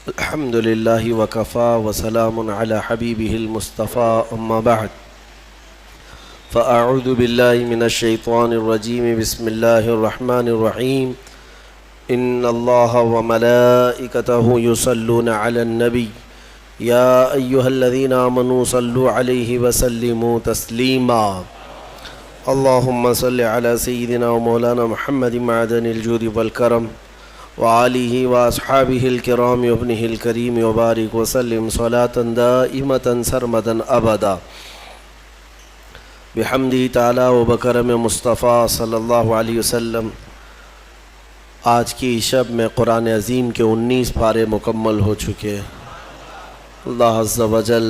الحمد لله وكفى وسلام على حبيبه المصطفى أما بعد فأعوذ بالله من الشيطان الرجيم بسم الله الرحمن الرحيم إن الله وملائكته يصلون على النبي يا أيها الذين آمنوا صلوا عليه وسلموا تسليما اللهم صل على سيدنا ومولانا محمد معدن الجود والكرم وآلہ وأصحابہ الکرام وابنہ الکریم وبارک وسلم صلاة دائمة سرمدا ابدا بحمدہ تعالی وبکرم مصطفیٰ صلی اللہ علیہ وسلم۔ آج کی شب میں قرآن عظیم کے 19 پارے مکمل ہو چکے۔ اللہ عز و جل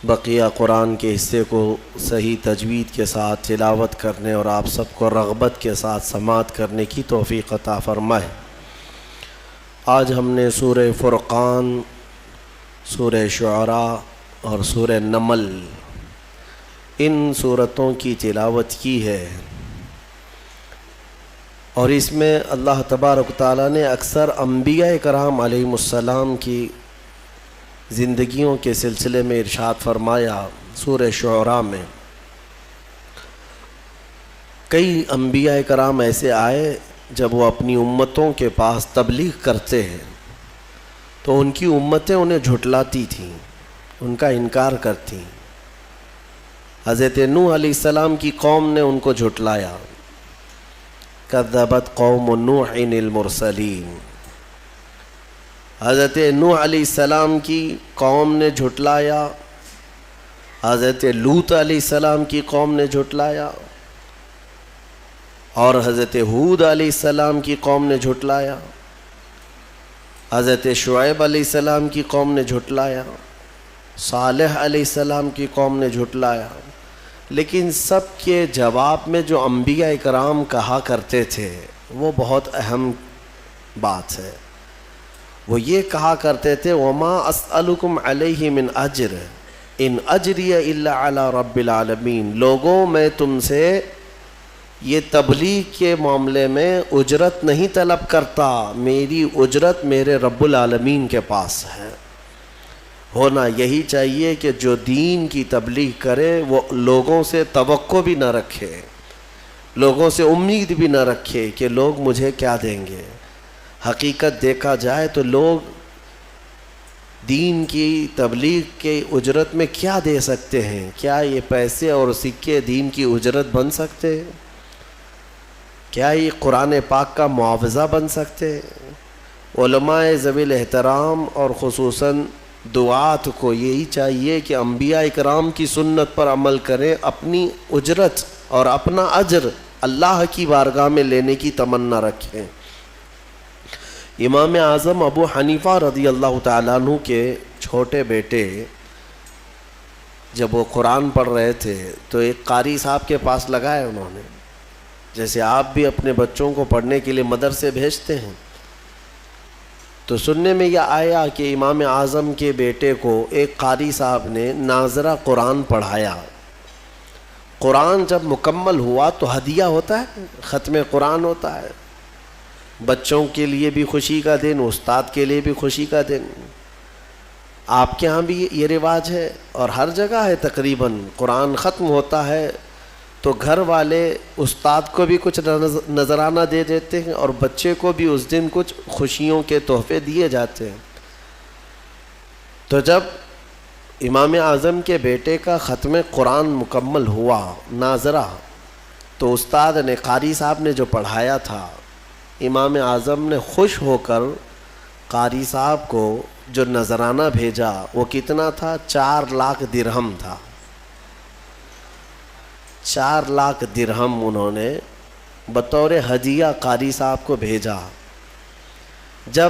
بقیہ قرآن کے حصے کو صحیح تجوید کے ساتھ تلاوت کرنے اور آپ سب کو رغبت کے ساتھ سماعت کرنے کی توفیق عطا فرمائے۔ آج ہم نے سورہ فرقان، سورہ شعراء اور سورہ نمل ان سورتوں کی تلاوت کی ہے، اور اس میں اللہ تبارک و تعالیٰ نے اکثر انبیاء کرام علیہم السلام کی زندگیوں کے سلسلے میں ارشاد فرمایا۔ سورہ شعراء میں کئی انبیاء کرام ایسے آئے جب وہ اپنی امتوں کے پاس تبلیغ کرتے ہیں تو ان کی امتیں انہیں جھٹلاتی تھیں، ان کا انکار کرتیں۔ حضرت نوح علیہ السلام کی قوم نے ان کو جھٹلایا، کذبت قوم نوح المرسلین۔ حضرت نوح علیہ السلام کی قوم نے جھٹلایا، حضرت لوط علیہ السلام کی قوم نے جھٹلایا، اور حضرت ہود علیہ السلام کی قوم نے جھٹلایا، حضرت شعیب علیہ السلام کی قوم نے جھٹلایا، صالح علیہ السلام کی قوم نے جھٹلایا۔ لیکن سب کے جواب میں جو انبیاء کرام کہا کرتے تھے وہ بہت اہم بات ہے۔ وہ یہ کہا کرتے تھے، وَمَا أَسْأَلُكُمْ عَلَيْهِ مِنْ أَجْرٍ إِنْ أَجْرِيَ إِلَّا عَلَى رَبِّ الْعَالَمِينَ۔ لوگوں، میں تم سے یہ تبلیغ کے معاملے میں اجرت نہیں طلب کرتا، میری اجرت میرے رب العالمین کے پاس ہے۔ ہونا یہی چاہیے کہ جو دین کی تبلیغ کرے وہ لوگوں سے توقع بھی نہ رکھے، لوگوں سے امید بھی نہ رکھے کہ لوگ مجھے کیا دیں گے۔ حقیقت دیکھا جائے تو لوگ دین کی تبلیغ کے اجرت میں کیا دے سکتے ہیں؟ کیا یہ پیسے اور سکے دین کی اجرت بن سکتے ہیں؟ کیا یہ قرآن پاک کا معاوضہ بن سکتے ہیں؟ علماء ذوی الاحترام اور خصوصاً دعات کو یہی چاہیے کہ انبیاء کرام کی سنت پر عمل کریں، اپنی اجرت اور اپنا اجر اللہ کی بارگاہ میں لینے کی تمنا رکھیں۔ امام اعظم ابو حنیفہ رضی اللہ تعالیٰ عنہ کے چھوٹے بیٹے جب وہ قرآن پڑھ رہے تھے تو ایک قاری صاحب کے پاس لگایا انہوں نے، جیسے آپ بھی اپنے بچوں کو پڑھنے کے لیے مدرسے بھیجتے ہیں۔ تو سننے میں یہ آیا کہ امام اعظم کے بیٹے کو ایک قاری صاحب نے ناظرہ قرآن پڑھایا۔ قرآن جب مکمل ہوا تو ہدیہ ہوتا ہے، ختم قرآن ہوتا ہے، بچوں کے لیے بھی خوشی کا دن، استاد کے لیے بھی خوشی کا دن۔ آپ کے ہاں بھی یہ رواج ہے اور ہر جگہ ہے تقریباً۔ قرآن ختم ہوتا ہے تو گھر والے استاد کو بھی کچھ نذرانہ دے دیتے ہیں اور بچے کو بھی اس دن کچھ خوشیوں کے تحفے دیے جاتے ہیں۔ تو جب امام اعظم کے بیٹے کا ختم قرآن مکمل ہوا ناظرہ، تو استاد نے، قاری صاحب نے جو پڑھایا تھا، امام اعظم نے خوش ہو کر قاری صاحب کو جو نذرانہ بھیجا وہ کتنا تھا؟ 4 لاکھ درہم تھا۔ 4 لاکھ درہم انہوں نے بطور ہدیہ قاری صاحب کو بھیجا۔ جب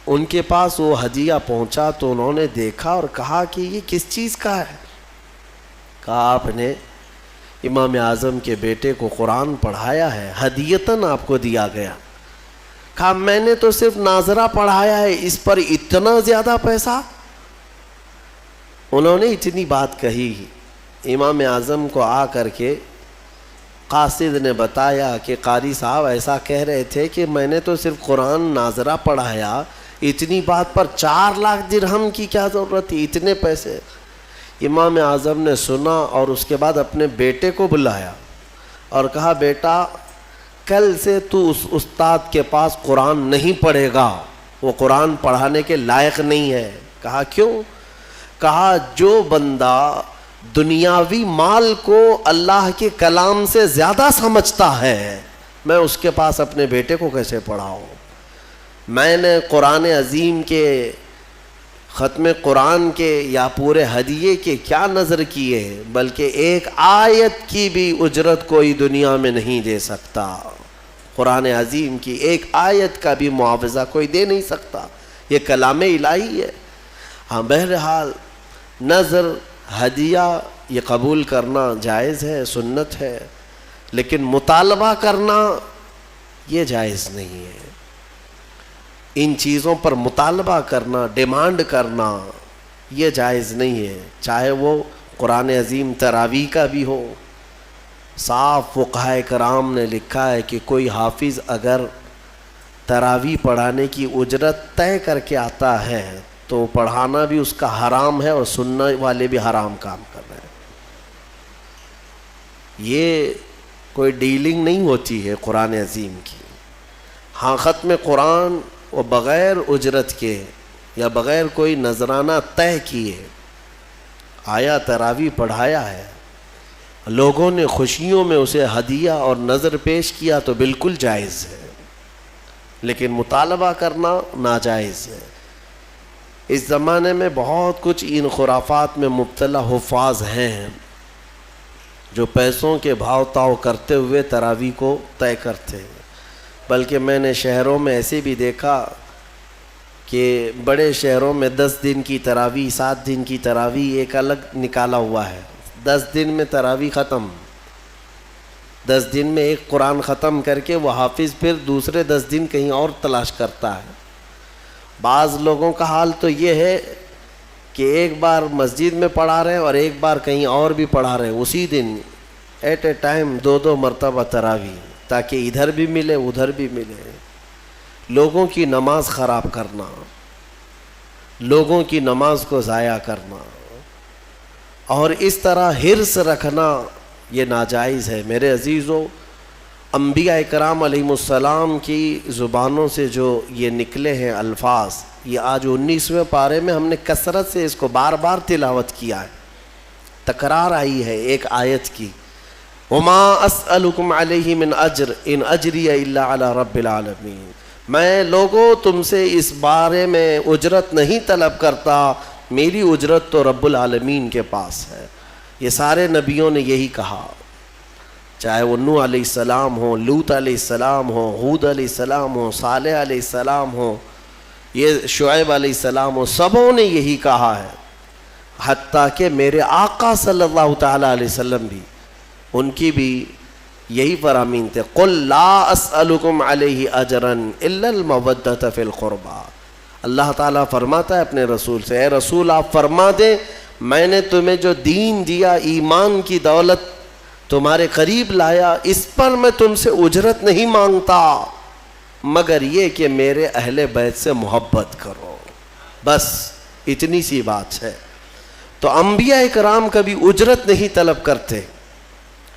ان کے پاس وہ ہدیہ پہنچا تو انہوں نے دیکھا اور کہا کہ یہ کس چیز کا ہے؟ کہا آپ نے امام اعظم کے بیٹے کو قرآن پڑھایا ہے، ہدیتاً آپ کو دیا گیا۔ کہا میں نے تو صرف ناظرہ پڑھایا ہے، اس پر اتنا زیادہ پیسہ؟ انہوں نے اتنی بات کہی۔ امام اعظم کو آ کر کے قاصد نے بتایا کہ قاری صاحب ایسا کہہ رہے تھے کہ میں نے تو صرف قرآن ناظرہ پڑھایا، اتنی بات پر 4 لاکھ درہم کی کیا ضرورت تھی؟ اتنے پیسے؟ امام اعظم نے سنا اور اس کے بعد اپنے بیٹے کو بلایا اور کہا بیٹا کل سے تو اس استاد کے پاس قرآن نہیں پڑھے گا، وہ قرآن پڑھانے کے لائق نہیں ہے۔ کہا کیوں؟ کہا جو بندہ دنیاوی مال کو اللہ کے کلام سے زیادہ سمجھتا ہے، میں اس کے پاس اپنے بیٹے کو کیسے پڑھاؤں؟ میں نے قرآن عظیم کے ختم قرآن کے یا پورے ہدیے کے کیا نظر کیے، بلکہ ایک آیت کی بھی اجرت کوئی دنیا میں نہیں دے سکتا۔ قرآن عظیم کی ایک آیت کا بھی معاوضہ کوئی دے نہیں سکتا، یہ کلام الہی ہے۔ ہاں بہرحال نظر ہدیہ یہ قبول کرنا جائز ہے، سنت ہے، لیکن مطالبہ کرنا یہ جائز نہیں ہے۔ ان چیزوں پر مطالبہ کرنا، ڈیمانڈ کرنا یہ جائز نہیں ہے، چاہے وہ قرآن عظیم تراویح کا بھی ہو۔ صاف فقہائے کرام نے لکھا ہے کہ کوئی حافظ اگر تراویح پڑھانے کی اجرت طے کر کے آتا ہے تو پڑھانا بھی اس کا حرام ہے اور سننے والے بھی حرام کام کر رہے ہیں۔ یہ کوئی ڈیلنگ نہیں ہوتی ہے قرآن عظیم کی۔ ہاں ختم قرآن وہ بغیر اجرت کے یا بغیر کوئی نذرانہ طے کیے آیا تراویح پڑھایا ہے، لوگوں نے خوشیوں میں اسے ہدیہ اور نذر پیش کیا تو بالکل جائز ہے، لیکن مطالبہ کرنا ناجائز ہے۔ اس زمانے میں بہت کچھ ان خرافات میں مبتلا حفاظ ہیں جو پیسوں کے بھاؤ تاؤ کرتے ہوئے تراویح کو طے کرتے ہیں، بلکہ میں نے شہروں میں ایسے بھی دیکھا کہ بڑے شہروں میں 10 دن کی تراویح، 7 دن کی تراویح ایک الگ نکالا ہوا ہے۔ 10 دن میں تراویح ختم، 10 دن میں ایک قرآن ختم کر کے وہ حافظ پھر دوسرے 10 دن کہیں اور تلاش کرتا ہے۔ بعض لوگوں کا حال تو یہ ہے کہ ایک بار مسجد میں پڑھا رہے ہیں اور ایک بار کہیں اور بھی پڑھا رہے ہیں، اسی دن ایٹ اے ٹائم 2 مرتبہ تراویح، تاکہ ادھر بھی ملے ادھر بھی ملے۔ لوگوں کی نماز خراب کرنا، لوگوں کی نماز کو ضائع کرنا اور اس طرح حرص رکھنا یہ ناجائز ہے۔ میرے عزیزو، انبیاء کرام علیہم السلام کی زبانوں سے جو یہ نکلے ہیں الفاظ، یہ آج 19ویں پارے میں ہم نے کثرت سے اس کو بار بار تلاوت کیا ہے، تکرار آئی ہے ایک آیت کی، وما اسألکم علیہ من اجر ان اجری الا علی رب العالمین۔ میں لوگوں تم سے اس بارے میں اجرت نہیں طلب کرتا، میری اجرت تو رب العالمین کے پاس ہے۔ یہ سارے نبیوں نے یہی کہا، چاہے وہ نوح علیہ السلام ہو، لوط علیہ السلام ہو، ہود علیہ السلام ہو، صالح علیہ السلام ہو، یہ شعیب علیہ السلام ہو، سبوں نے یہی کہا ہے۔ حتیٰ کہ میرے آقا صلی اللہ تعالیٰ علیہ وسلم بھی، ان کی بھی یہی فرامین تھے، قل لا اسألکم علیہ اجرا الا المودۃ فی القربى۔ اللہ تعالیٰ فرماتا ہے اپنے رسول سے، اے رسول آپ فرما دیں میں نے تمہیں جو دین دیا، ایمان کی دولت تمہارے قریب لایا، اس پر میں تم سے اجرت نہیں مانگتا مگر یہ کہ میرے اہل بیت سے محبت کرو، بس اتنی سی بات ہے۔ تو انبیاء کرام کبھی اجرت نہیں طلب کرتے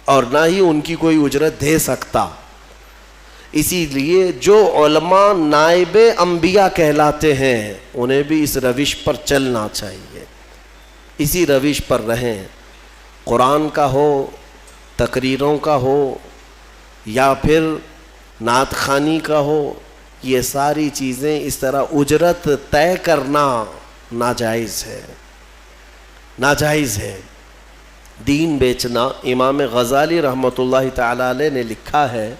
اور نہ ہی ان کی کوئی اجرت دے سکتا۔ اسی لیے جو علماء نائب انبیاء کہلاتے ہیں انہیں بھی اس روش پر چلنا چاہیے، اسی روش پر رہیں۔ قرآن کا ہو، تقریروں کا ہو یا پھر نعت خوانی کا ہو، یہ ساری چیزیں اس طرح اجرت طے کرنا ناجائز ہے، ناجائز ہے۔ دین بیچنا، امام غزالی رحمۃ اللہ تعالی علیہ نے لکھا ہے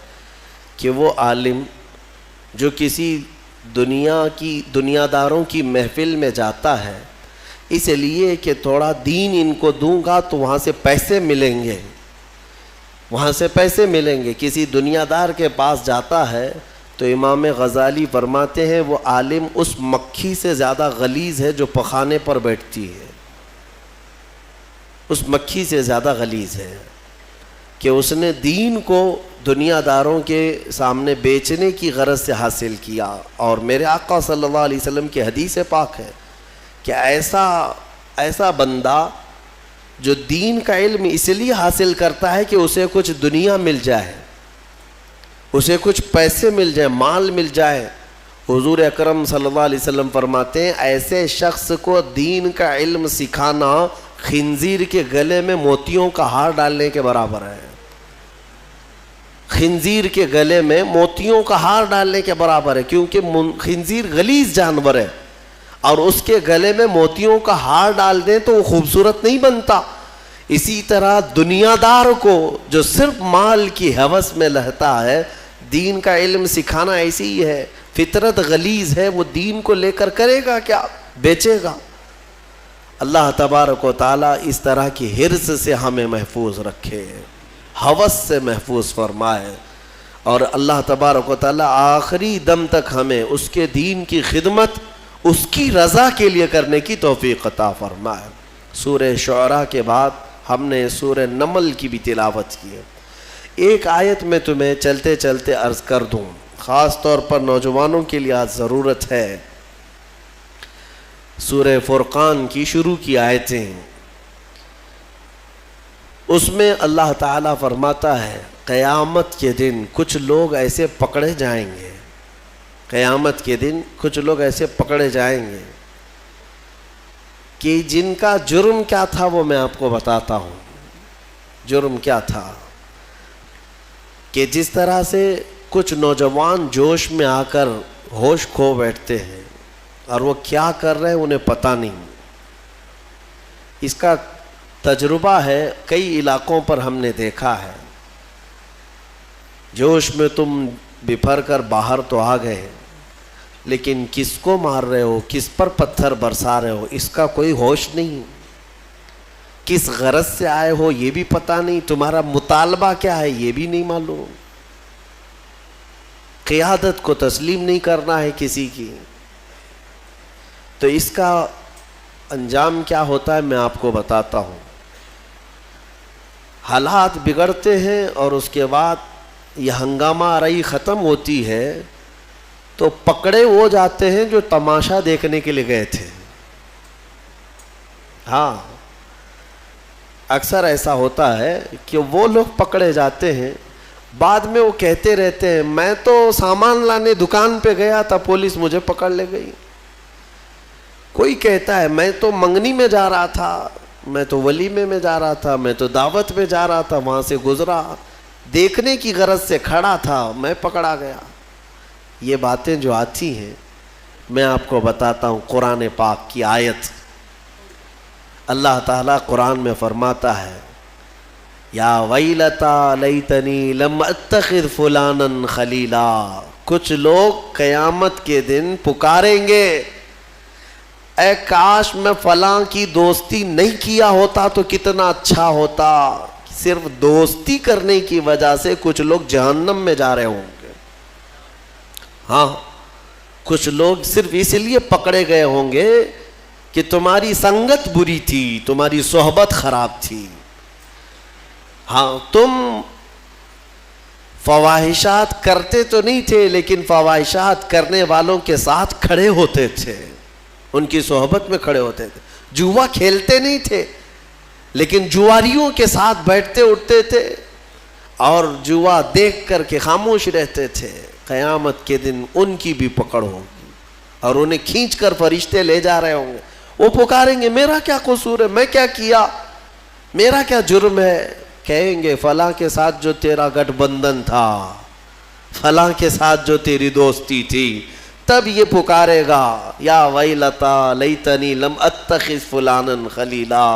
کہ وہ عالم جو کسی دنیا داروں کی محفل میں جاتا ہے اس لیے کہ تھوڑا دین ان کو دوں گا تو وہاں سے پیسے ملیں گے، وہاں سے پیسے ملیں گے، کسی دنیا دار کے پاس جاتا ہے تو امام غزالی فرماتے ہیں وہ عالم اس مکھی سے زیادہ غلیظ ہے جو پخانے پر بیٹھتی ہے، اس مکھی سے زیادہ غلیظ ہے۔ کہ اس نے دین کو دنیا داروں کے سامنے بیچنے کی غرض سے حاصل کیا. اور میرے آقا صلی اللہ علیہ وسلم کی حدیث پاک ہے کہ ایسا بندہ جو دین کا علم اس لیے حاصل کرتا ہے کہ اسے کچھ دنیا مل جائے, اسے کچھ پیسے مل جائے, مال مل جائے. حضور اکرم صلی اللہ علیہ وسلم فرماتے ہیں ایسے شخص کو دین کا علم سکھانا خنزیر کے گلے میں موتیوں کا ہار ڈالنے کے برابر ہے. خنزیر کے گلے میں موتیوں کا ہار ڈالنے کے برابر ہے, کیونکہ خنزیر غلیظ جانور ہے اور اس کے گلے میں موتیوں کا ہار ڈال دیں تو وہ خوبصورت نہیں بنتا. اسی طرح دنیا دار کو جو صرف مال کی ہوس میں رہتا ہے, دین کا علم سکھانا ایسی ہی ہے. فطرت غلیظ ہے, وہ دین کو لے کر کرے گا کیا, بیچے گا. اللہ تبارک و تعالیٰ اس طرح کی حرص سے ہمیں محفوظ رکھے, ہوس سے محفوظ فرمائے, اور اللہ تبارک و تعالیٰ آخری دم تک ہمیں اس کے دین کی خدمت اس کی رضا کے لیے کرنے کی توفیق عطا فرمائے. سورہ شعراء کے بعد ہم نے سورہ نمل کی بھی تلاوت کی ہے. ایک آیت میں تمہیں چلتے چلتے عرض کر دوں, خاص طور پر نوجوانوں کے لیے آج ضرورت ہے. سورہ فرقان کی شروع کی آیتیں, اس میں اللہ تعالیٰ فرماتا ہے قیامت کے دن کچھ لوگ ایسے پکڑے جائیں گے, قیامت کے دن کچھ لوگ ایسے پکڑے جائیں گے کہ جن کا جرم کیا تھا وہ میں آپ کو بتاتا ہوں. جرم کیا تھا کہ جس طرح سے کچھ نوجوان جوش میں آ کر ہوش کھو بیٹھتے ہیں اور وہ کیا کر رہے ہیں انہیں پتہ نہیں. اس کا تجربہ ہے, کئی علاقوں پر ہم نے دیکھا ہے. جوش میں تم بپھر کر باہر تو آ گئے, لیکن کس کو مار رہے ہو, کس پر پتھر برسا رہے ہو, اس کا کوئی ہوش نہیں. کس غرض سے آئے ہو یہ بھی پتہ نہیں, تمہارا مطالبہ کیا ہے یہ بھی نہیں معلوم. قیادت کو تسلیم نہیں کرنا ہے کسی کی. تو اس کا انجام کیا ہوتا ہے میں آپ کو بتاتا ہوں. حالات بگڑتے ہیں اور اس کے بعد یہ ہنگامہ آرائی ختم ہوتی ہے تو پکڑے وہ جاتے ہیں جو تماشا دیکھنے کے لیے گئے تھے. ہاں, اکثر ایسا ہوتا ہے کہ وہ لوگ پکڑے جاتے ہیں, بعد میں وہ کہتے رہتے ہیں میں تو سامان لانے دکان پہ گیا تھا, پولیس مجھے پکڑ لے گئی. کوئی کہتا ہے میں تو منگنی میں جا رہا تھا, میں تو ولیمے میں جا رہا تھا, میں تو دعوت میں جا رہا تھا, وہاں سے گزرا, دیکھنے کی غرض سے کھڑا تھا, میں پکڑا گیا. یہ باتیں جو آتی ہیں میں آپ کو بتاتا ہوں. قرآن پاک کی آیت, اللہ تعالیٰ قرآن میں فرماتا ہے یا ویلتا لیتنی لم اتخذ فلانا خلیلا. کچھ لوگ قیامت کے دن پکاریں گے اے کاش میں فلاں کی دوستی نہیں کیا ہوتا تو کتنا اچھا ہوتا. صرف دوستی کرنے کی وجہ سے کچھ لوگ جہنم میں جا رہے ہوں گے. ہاں, کچھ لوگ صرف اس لیے پکڑے گئے ہوں گے کہ تمہاری سنگت بری تھی, تمہاری صحبت خراب تھی. ہاں, تم فواہشات کرتے تو نہیں تھے لیکن فواہشات کرنے والوں کے ساتھ کھڑے ہوتے تھے, ان کی صحبت میں کھڑے ہوتے تھے. جوا کھیلتے نہیں تھے لیکن جواریوں کے ساتھ بیٹھتے اٹھتے تھے اور جوا دیکھ کر کے خاموش رہتے تھے. قیامت کے دن ان کی بھی پکڑ ہوگی اور انہیں کھینچ کر فرشتے لے جا رہے ہوں گے. وہ پکاریں گے میرا کیا قصور ہے, میں کیا کیا, میرا کیا جرم ہے. کہیں گے فلاں کے ساتھ جو تیرا گٹھ بندھن تھا, فلاں کے ساتھ جو تیری دوستی تھی. تب یہ پکارے گا یا ویلتا لیتنی لم اتخذ فلانا خلیلا,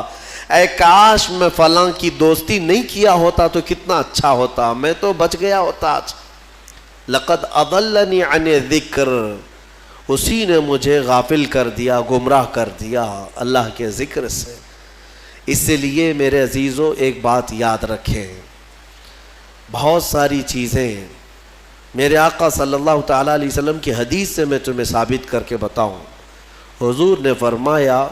اے کاش میں فلاں کی دوستی نہیں کیا ہوتا تو کتنا اچھا ہوتا, میں تو بچ گیا ہوتا. لقد اضلنی عن الذکر, اسی نے مجھے غافل کر دیا, گمراہ کر دیا اللہ کے ذکر سے. اس لیے میرے عزیزو ایک بات یاد رکھیں, بہت ساری چیزیں میرے آقا صلی اللہ تعالیٰ علیہ وسلم کی حدیث سے میں تمہیں ثابت کر کے بتاؤں. حضور نے فرمایا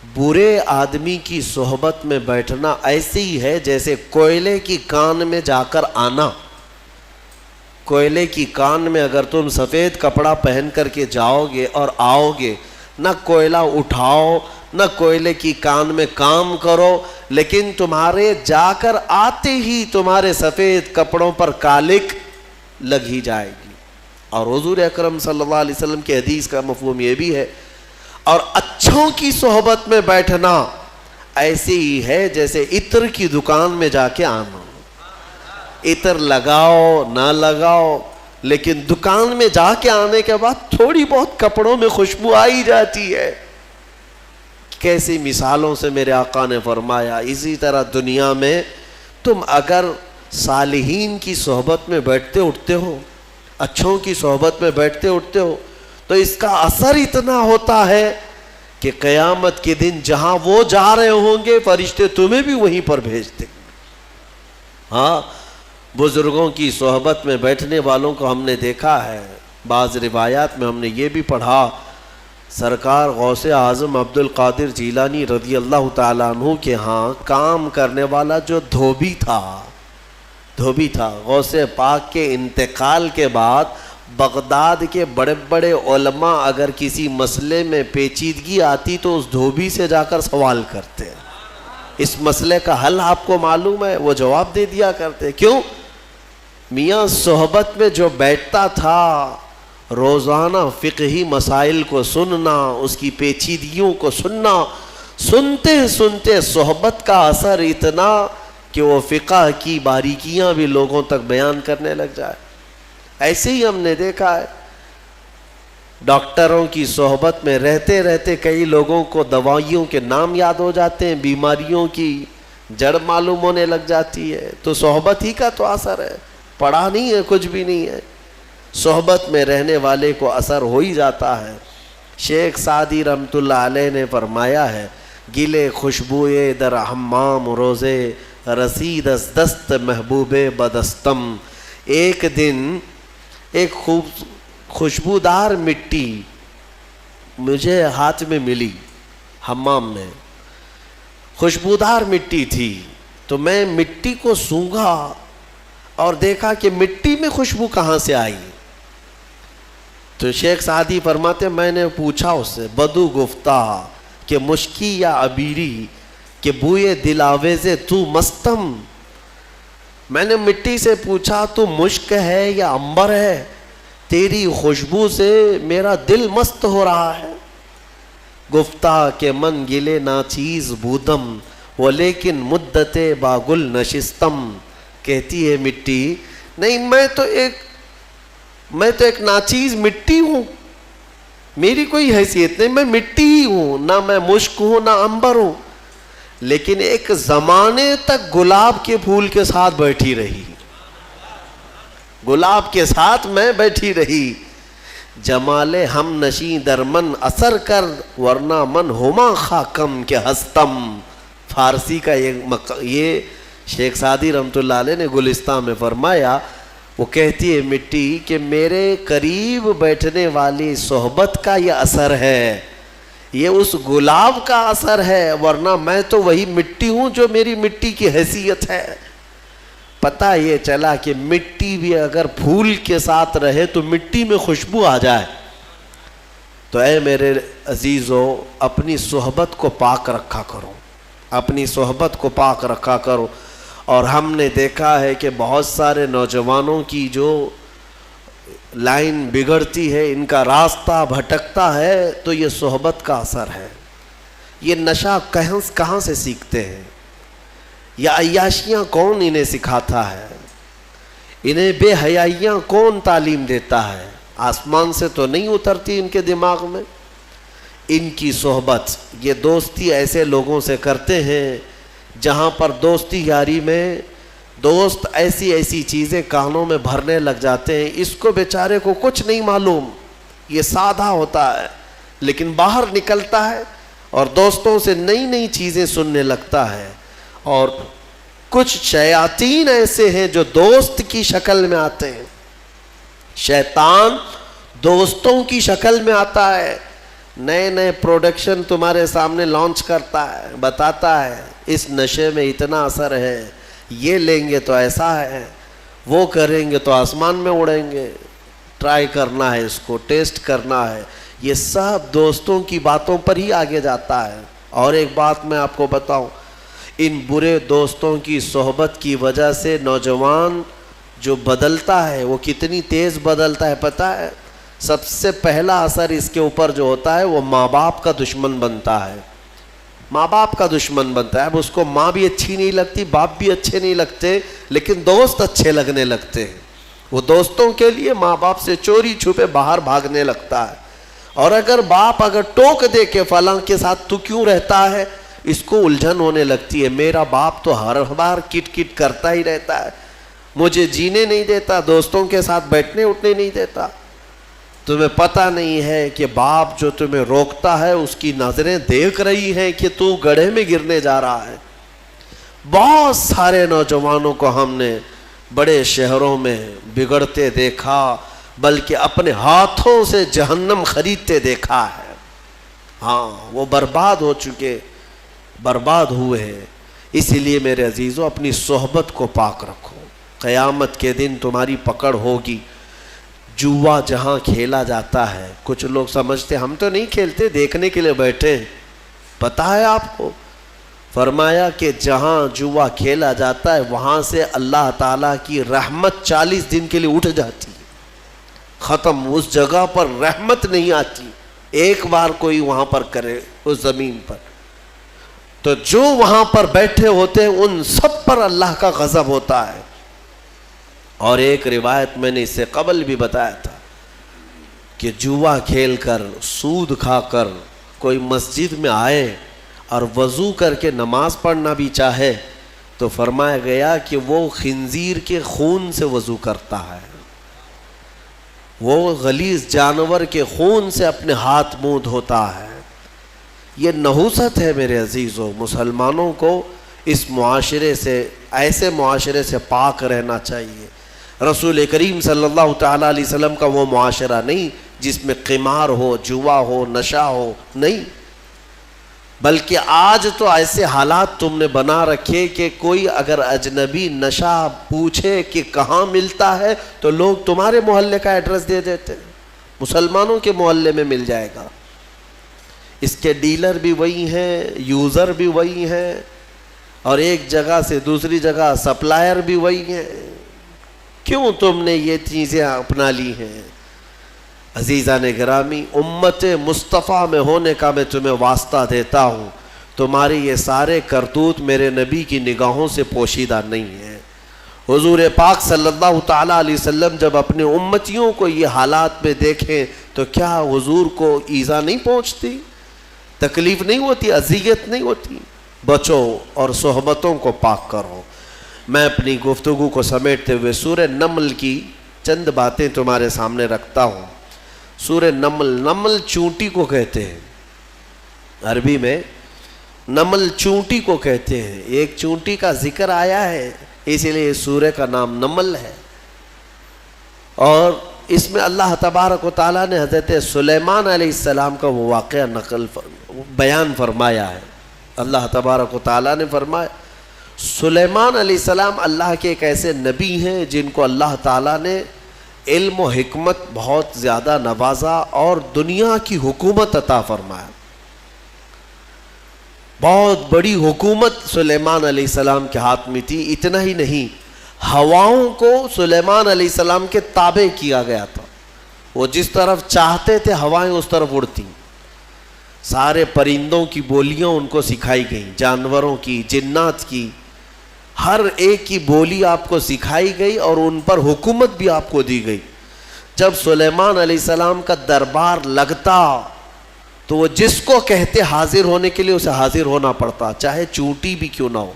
برے آدمی کی صحبت میں بیٹھنا ایسے ہی ہے جیسے کوئلے کی کان میں جا کر آنا. کوئلے کی کان میں اگر تم سفید کپڑا پہن کر کے جاؤ گے اور آؤ گے، نہ کوئلہ اٹھاؤ نہ کوئلے کی کان میں کام کرو، لیکن تمہارے جا کر آتے ہی تمہارے سفید کپڑوں پر کالک لگ ہی جائے گی. اور حضور اکرم صلی اللہ علیہ وسلم کی حدیث کا مفہوم یہ بھی ہے. اور اچھوں کی صحبت میں بیٹھنا ایسے ہی ہے جیسے عطر کی دکان میں جا کے آنا. عطر لگاؤ نہ لگاؤ، لیکن دکان میں جا کے آنے کے بعد تھوڑی بہت کپڑوں میں خوشبو آئی جاتی ہے. کیسی مثالوں سے میرے آقا نے فرمایا. اسی طرح دنیا میں تم اگر صالحین کی صحبت میں بیٹھتے اٹھتے ہو، اچھوں کی صحبت میں بیٹھتے اٹھتے ہو، تو اس کا اثر اتنا ہوتا ہے کہ قیامت کے دن جہاں وہ جا رہے ہوں گے فرشتے تمہیں بھی وہیں پر بھیج دیں گے. ہاں، بزرگوں کی صحبت میں بیٹھنے والوں کو ہم نے دیکھا ہے. بعض روایات میں ہم نے یہ بھی پڑھا، سرکار غوث اعظم عبد القادر جیلانی رضی اللہ تعالیٰ عنہ کے ہاں کام کرنے والا جو دھوبی تھا، غوث پاک کے انتقال کے بعد بغداد کے بڑے بڑے علماء اگر کسی مسئلے میں پیچیدگی آتی تو اس دھوبی سے جا کر سوال کرتے. اس مسئلے کا حل آپ کو معلوم ہے؟ وہ جواب دے دیا کرتے. کیوں؟ میاں صحبت میں جو بیٹھتا تھا، روزانہ فقہی مسائل کو سننا، اس کی پیچیدگیوں کو سننا، سنتے سنتے صحبت کا اثر اتنا کہ وہ فقہ کی باریکیاں بھی لوگوں تک بیان کرنے لگ جائے. ایسے ہی ہم نے دیکھا ہے ڈاکٹروں کی صحبت میں رہتے رہتے کئی لوگوں کو دوائیوں کے نام یاد ہو جاتے ہیں، بیماریوں کی جڑ معلوم ہونے لگ جاتی ہے. تو صحبت ہی کا تو اثر ہے، پڑھا نہیں ہے، کچھ بھی نہیں ہے. صحبت میں رہنے والے کو اثر ہو ہی جاتا ہے. شیخ سعدی رحمۃ اللہ علیہ نے فرمایا ہے، گلے خوشبوئے در حمام روزے رسید از دست محبوب بدستم. ایک دن ایک خوشبودار مٹی مجھے ہاتھ میں ملی، حمام میں خوشبودار مٹی تھی. تو میں مٹی کو سونگھا اور دیکھا کہ مٹی میں خوشبو کہاں سے آئی. تو شیخ سعدی فرماتے میں نے پوچھا اس سے، بدو گفتہ کہ مشکی یا عبیری کہ بوئے دل آویز تو مستم. میں نے مٹی سے پوچھا تو مشک ہے یا عنبر ہے؟ تیری خوشبو سے میرا دل مست ہو رہا ہے. گفتہ کہ من گلے ناچیز بودم وہ لیکن مدت باگل نشستم. کہتی ہے مٹی، نہیں میں تو ایک ناچیز مٹی ہوں، میری کوئی حیثیت نہیں، میں مٹی ہی ہوں، نہ میں مشک ہوں نہ عنبر ہوں. لیکن ایک زمانے تک گلاب کے پھول کے ساتھ بیٹھی رہی، گلاب کے ساتھ میں بیٹھی رہی. جمال ہم نشیں در من اثر کر ورنہ من ہما خاکم کے ہستم. فارسی کا یہ شیخ سعدی رحمۃ اللہ علیہ نے گلستان میں فرمایا. وہ کہتی ہے مٹی کہ میرے قریب بیٹھنے والی صحبت کا یہ اثر ہے، یہ اس گلاب کا اثر ہے، ورنہ میں تو وہی مٹی ہوں جو میری مٹی کی حیثیت ہے. پتہ یہ چلا کہ مٹی بھی اگر پھول کے ساتھ رہے تو مٹی میں خوشبو آ جائے. تو اے میرے عزیزو، اپنی صحبت کو پاک رکھا کرو، اپنی صحبت کو پاک رکھا کرو. اور ہم نے دیکھا ہے کہ بہت سارے نوجوانوں کی جو لائن بگڑتی ہے، ان کا راستہ بھٹکتا ہے، تو یہ صحبت کا اثر ہے. یہ نشہ کہاں سے سیکھتے ہیں؟ یا عیاشیاں کون انہیں سکھاتا ہے؟ انہیں بے حیائیاں کون تعلیم دیتا ہے؟ آسمان سے تو نہیں اترتی ان کے دماغ میں. ان کی صحبت، یہ دوستی ایسے لوگوں سے کرتے ہیں جہاں پر دوستی یاری میں دوست ایسی چیزیں کانوں میں بھرنے لگ جاتے ہیں. اس کو بیچارے کو کچھ نہیں معلوم، یہ سادہ ہوتا ہے، لیکن باہر نکلتا ہے اور دوستوں سے نئی چیزیں سننے لگتا ہے. اور کچھ شیاطین ایسے ہیں جو دوست کی شکل میں آتے ہیں. شیطان دوستوں کی شکل میں آتا ہے. نئے نئے پروڈکشن تمہارے سامنے لانچ کرتا ہے، بتاتا ہے اس نشے میں اتنا اثر ہے، یہ لیں گے تو ایسا ہے، وہ کریں گے تو آسمان میں اڑیں گے، ٹرائی کرنا ہے، اس کو ٹیسٹ کرنا ہے۔ یہ سب دوستوں کی باتوں پر ہی آگے جاتا ہے۔ اور ایک بات میں آپ کو بتاؤں، ان برے دوستوں کی صحبت کی وجہ سے نوجوان جو بدلتا ہے وہ کتنی تیز بدلتا ہے پتہ ہے؟ سب سے پہلا اثر اس کے اوپر جو ہوتا ہے وہ ماں باپ کا دشمن بنتا ہے، ماں باپ کا دشمن بنتا ہے۔ اب اس کو ماں بھی اچھی نہیں لگتی، باپ بھی اچھے نہیں لگتے، لیکن دوست اچھے لگنے لگتے ہیں۔ وہ دوستوں کے لیے ماں باپ سے چوری چھپے باہر بھاگنے لگتا ہے۔ اور اگر باپ ٹوک دے کہ فلاں کے ساتھ تو کیوں رہتا ہے، اس کو الجھن ہونے لگتی ہے، میرا باپ تو ہر بار کٹ کٹ کرتا ہی رہتا ہے، مجھے جینے نہیں دیتا، دوستوں کے ساتھ بیٹھنے اٹھنے نہیں دیتا۔ تمہیں پتہ نہیں ہے کہ باپ جو تمہیں روکتا ہے اس کی نظریں دیکھ رہی ہیں کہ تو گڑھے میں گرنے جا رہا ہے۔ بہت سارے نوجوانوں کو ہم نے بڑے شہروں میں بگڑتے دیکھا، بلکہ اپنے ہاتھوں سے جہنم خریدتے دیکھا ہے۔ ہاں، وہ برباد ہو چکے، برباد ہوئے ہیں۔ اسی لیے میرے عزیزوں اپنی صحبت کو پاک رکھو، قیامت کے دن تمہاری پکڑ ہوگی۔ جوا جہاں کھیلا جاتا ہے، کچھ لوگ سمجھتے ہم تو نہیں کھیلتے، دیکھنے کے لیے بیٹھے ہیں، پتہ ہے آپ کو؟ فرمایا کہ جہاں جوا کھیلا جاتا ہے وہاں سے اللہ تعالیٰ کی رحمت 40 دن کے لیے اٹھ جاتی ہے، ختم، اس جگہ پر رحمت نہیں آتی۔ ایک بار کوئی وہاں پر کرے اس زمین پر تو جو وہاں پر بیٹھے ہوتے ہیں ان سب پر اللہ کا غضب ہوتا ہے۔ اور ایک روایت میں نے اس سے قبل بھی بتایا تھا کہ جوا کھیل کر، سود کھا کر کوئی مسجد میں آئے اور وضو کر کے نماز پڑھنا بھی چاہے تو فرمایا گیا کہ وہ خنزیر کے خون سے وضو کرتا ہے، وہ غلیظ جانور کے خون سے اپنے ہاتھ منہ دھوتا ہے۔ یہ نحوست ہے میرے عزیزو۔ مسلمانوں کو اس معاشرے سے، ایسے معاشرے سے پاک رہنا چاہیے۔ رسول کریم صلی اللہ تعالیٰ علیہ وسلم کا وہ معاشرہ نہیں جس میں قمار ہو، جوا ہو، نشہ ہو، نہیں، بلکہ آج تو ایسے حالات تم نے بنا رکھے کہ کوئی اگر اجنبی نشہ پوچھے کہ کہاں ملتا ہے تو لوگ تمہارے محلے کا ایڈریس دے دیتے ہیں، مسلمانوں کے محلے میں مل جائے گا۔ اس کے ڈیلر بھی وہی ہیں، یوزر بھی وہی ہیں، اور ایک جگہ سے دوسری جگہ سپلائر بھی وہی ہیں۔ کیوں تم نے یہ چیزیں اپنا لی ہیں؟ عزیزان گرامی، امت مصطفیٰ میں ہونے کا میں تمہیں واسطہ دیتا ہوں، تمہارے یہ سارے کرتوت میرے نبی کی نگاہوں سے پوشیدہ نہیں ہیں۔ حضور پاک صلی اللہ تعالیٰ علیہ وسلم جب اپنے امتیوں کو یہ حالات میں دیکھیں تو کیا حضور کو ایذا نہیں پہنچتی، تکلیف نہیں ہوتی، اذیت نہیں ہوتی؟ بچو اور صحبتوں کو پاک کرو۔ میں اپنی گفتگو کو سمیٹتے ہوئے سورہ نمل کی چند باتیں تمہارے سامنے رکھتا ہوں۔ سورہ نمل، نمل چونٹی کو کہتے ہیں، عربی میں نمل چونٹی کو کہتے ہیں۔ ایک چونٹی کا ذکر آیا ہے اسی لیے سورہ کا نام نمل ہے۔ اور اس میں اللہ تبارک و تعالیٰ نے حضرت سلیمان علیہ السلام کا وہ واقعہ بیان فرمایا ہے۔ اللہ تبارک و تعالیٰ نے فرمایا سلیمان علیہ السلام اللہ کے ایک ایسے نبی ہیں جن کو اللہ تعالیٰ نے علم و حکمت بہت زیادہ نوازا اور دنیا کی حکومت عطا فرمایا۔ بہت بڑی حکومت سلیمان علیہ السلام کے ہاتھ میں تھی۔ اتنا ہی نہیں، ہواؤں کو سلیمان علیہ السلام کے تابع کیا گیا تھا، وہ جس طرف چاہتے تھے ہوائیں اس طرف اڑتی۔ سارے پرندوں کی بولیاں ان کو سکھائی گئیں، جانوروں کی، جنات کی، ہر ایک کی بولی آپ کو سکھائی گئی اور ان پر حکومت بھی آپ کو دی گئی۔ جب سلیمان علیہ السلام کا دربار لگتا تو وہ جس کو کہتے حاضر ہونے کے لیے اسے حاضر ہونا پڑتا، چاہے چونٹی بھی کیوں نہ ہو۔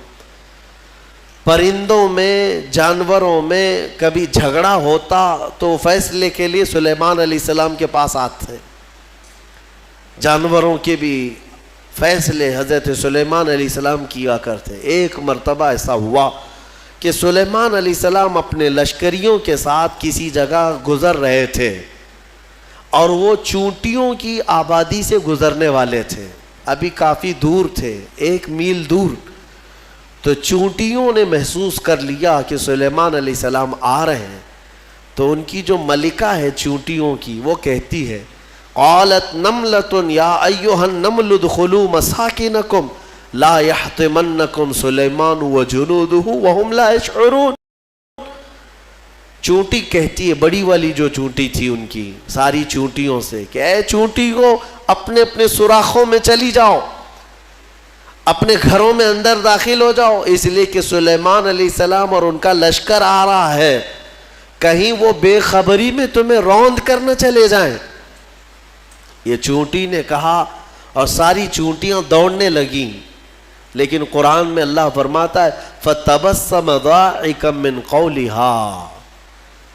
پرندوں میں، جانوروں میں کبھی جھگڑا ہوتا تو فیصلے کے لیے سلیمان علیہ السلام کے پاس آتے۔ جانوروں کے بھی فیصلے حضرت سلیمان علیہ السلام کیا کرتے۔ ایک مرتبہ ایسا ہوا کہ سلیمان علیہ السلام اپنے لشکریوں کے ساتھ کسی جگہ گزر رہے تھے اور وہ چونٹیوں کی آبادی سے گزرنے والے تھے، ابھی کافی دور تھے، 1 میل دور. تو چونٹیوں نے محسوس کر لیا کہ سلیمان علیہ السلام آ رہے ہیں. تو ان کی جو ملکہ ہے چونٹیوں کی، وہ کہتی ہے قالت نملۃ یا ایھا النمل ادخلوا مساکنکم لا یحطمنکم سلیمان وجنودہ وہم لا یشعرون. چونٹی کہتی ہے، بڑی والی جو چونٹی تھی ان کی ساری چونٹیوں سے، کہ اے چونٹی کو اپنے اپنے سوراخوں میں چلی جاؤ، اپنے گھروں میں اندر داخل ہو جاؤ، اس لیے کہ سلیمان علیہ السلام اور ان کا لشکر آ رہا ہے، کہیں وہ بے خبری میں تمہیں روند کر نہ چلے جائیں. یہ چونٹی نے کہا اور ساری چونٹیاں دوڑنے لگیں. لیکن قرآن میں اللہ فرماتا ہے فَتَبَسَّمَ ضَاحِكًا مِّن قَوْلِهَا،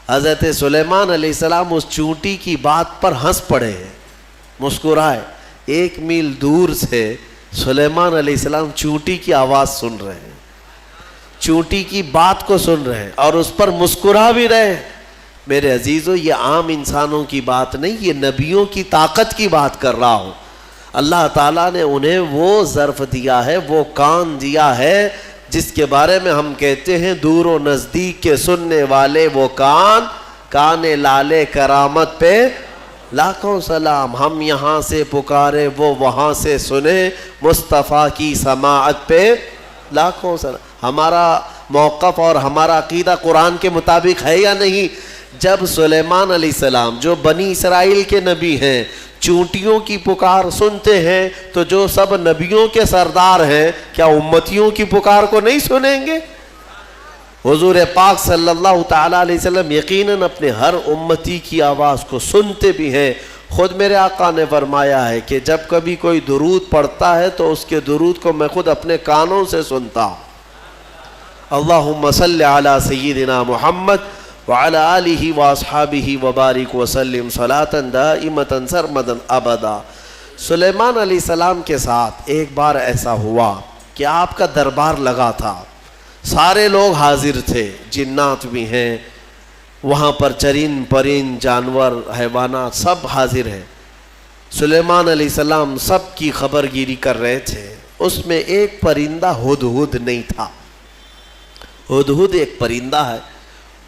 حضرت سلیمان علیہ السلام اس چونٹی کی بات پر ہنس پڑے، مسکرائے. 1 میل دور سے سلیمان علیہ السلام چونٹی کی آواز سن رہے ہیں، چونٹی کی بات کو سن رہے ہیں اور اس پر مسکرا بھی رہے ہیں. میرے عزیزو، یہ عام انسانوں کی بات نہیں، یہ نبیوں کی طاقت کی بات کر رہا ہوں. اللہ تعالیٰ نے انہیں وہ ظرف دیا ہے، وہ کان دیا ہے، جس کے بارے میں ہم کہتے ہیں دور و نزدیک کے سننے والے وہ کان لالے کرامت پہ لاکھوں سلام. ہم یہاں سے پکارے وہ وہاں سے سنے، مصطفیٰ کی سماعت پہ لاکھوں سلام. ہمارا موقف اور ہمارا عقیدہ قرآن کے مطابق ہے یا نہیں؟ جب سلیمان علیہ السلام جو بنی اسرائیل کے نبی ہیں چونٹیوں کی پکار سنتے ہیں، تو جو سب نبیوں کے سردار ہیں کیا امتیوں کی پکار کو نہیں سنیں گے؟ حضور پاک صلی اللہ تعالیٰ علیہ وسلم یقیناً اپنے ہر امتی کی آواز کو سنتے بھی ہیں. خود میرے آقا نے فرمایا ہے کہ جب کبھی کوئی درود پڑھتا ہے تو اس کے درود کو میں خود اپنے کانوں سے سنتا ہوں. اللہم صلی علی سیدنا محمد وعلی آلہ واصحابہ وبارک وسلم صلاۃ دائمۃ سرمدا ابدا. سلیمان علیہ السلام کے ساتھ ایک بار ایسا ہوا کہ آپ کا دربار لگا تھا، سارے لوگ حاضر تھے، جنات بھی ہیں وہاں پر، چرند پرند جانور حیوانات سب حاضر ہیں. سلیمان علیہ السلام سب کی خبر گیری کر رہے تھے. اس میں ایک پرندہ ہدہد نہیں تھا. ہدہد ایک پرندہ ہے،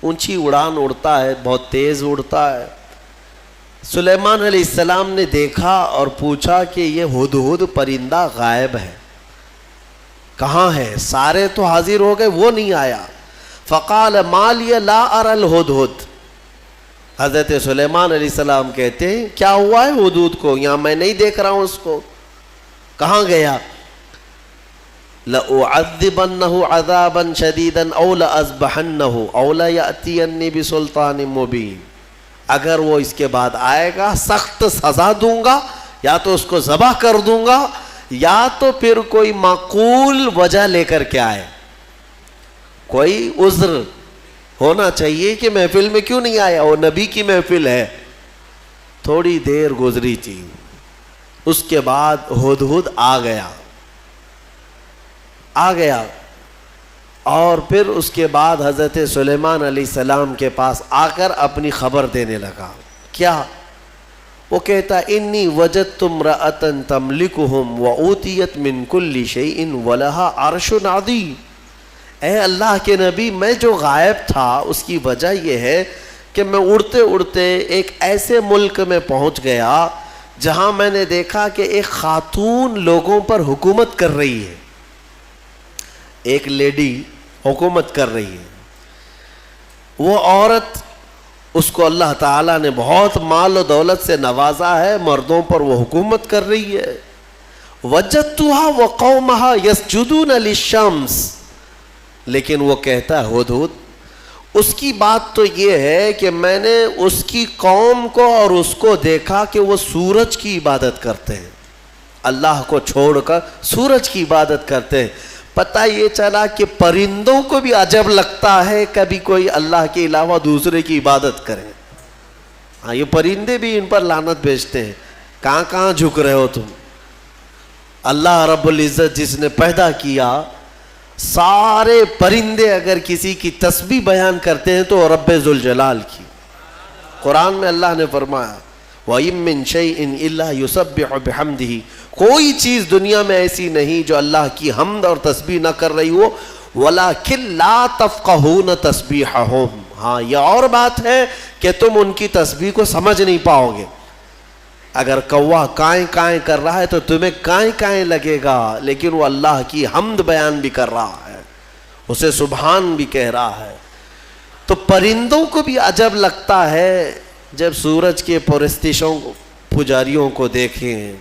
اونچی اڑان اڑتا ہے، بہت تیز اڑتا ہے. سلیمان علیہ السلام نے دیکھا اور پوچھا کہ یہ ہدہد پرندہ غائب ہے، کہاں ہے؟ سارے تو حاضر ہو گئے، وہ نہیں آیا. فقال ما لی لا اری الہدہد. حضرت سلیمان علیہ السلام کہتے ہیں کیا ہوا ہے ہدہد کو؟ یہاں میں نہیں دیکھ رہا ہوں اس کو، کہاں گیا؟ لأعذبنہ عذابا شدیدا او لأذبحنہ او لیأتینی بسلطان مبین. اگر وہ اس کے بعد آئے گا سخت سزا دوں گا، یا تو اس کو ذبح کر دوں گا، یا تو پھر کوئی معقول وجہ لے کر کے آئے، کوئی عذر ہونا چاہیے کہ محفل میں کیوں نہیں آیا، وہ نبی کی محفل ہے. تھوڑی دیر گزری تھی، اس کے بعد ہدہد آ گیا اور پھر اس کے بعد حضرت سلیمان علیہ السلام کے پاس آ کر اپنی خبر دینے لگا. کیا؟ وہ کہتا انی وجدت امرأۃ تملکہم وأوتیت من کل شیء ولہا عرش عظیم. اے اللہ کے نبی، میں جو غائب تھا اس کی وجہ یہ ہے کہ میں اڑتے اڑتے ایک ایسے ملک میں پہنچ گیا جہاں میں نے دیکھا کہ ایک خاتون لوگوں پر حکومت کر رہی ہے، ایک لیڈی حکومت کر رہی ہے. وہ عورت، اس کو اللہ تعالیٰ نے بہت مال و دولت سے نوازا ہے، مردوں پر وہ حکومت کر رہی ہے. وجدتها وقومها يسجدون للشمس. لیکن وہ کہتا ہے ہدہد، اس کی بات تو یہ ہے کہ میں نے اس کی قوم کو اور اس کو دیکھا کہ وہ سورج کی عبادت کرتے ہیں، اللہ کو چھوڑ کر سورج کی عبادت کرتے ہیں. پتہ یہ چلا کہ پرندوں کو بھی عجب لگتا ہے کبھی کوئی اللہ کے علاوہ دوسرے کی عبادت کرے. ہاں، یہ پرندے بھی ان پر لعنت بھیجتے ہیں، کہاں کہاں جھک رہے ہو تم. اللہ رب العزت جس نے پیدا کیا، سارے پرندے اگر کسی کی تسبیح بیان کرتے ہیں تو رب ذوالجلال کی. قرآن میں اللہ نے فرمایا وَإِن مِّن شَيْءٍ إِلَّا يُسَبِّحُ بِحَمْدِهِ، کوئی چیز دنیا میں ایسی نہیں جو اللہ کی حمد اور تسبیح نہ کر رہی ہو. وَلَٰكِن لَا تَفْقَهُونَ تَسْبِيحَهُمْ، ہاں یہ اور بات ہے کہ تم ان کی تسبیح کو سمجھ نہیں پاؤ گے. اگر کوا کائیں کائیں کر رہا ہے تو تمہیں کائیں کائیں لگے گا، لیکن وہ اللہ کی حمد بیان بھی کر رہا ہے، اسے سبحان بھی کہہ رہا ہے. تو پرندوں کو بھی عجب لگتا ہے جب سورج کے پرستشوں پجاریوں کو دیکھیں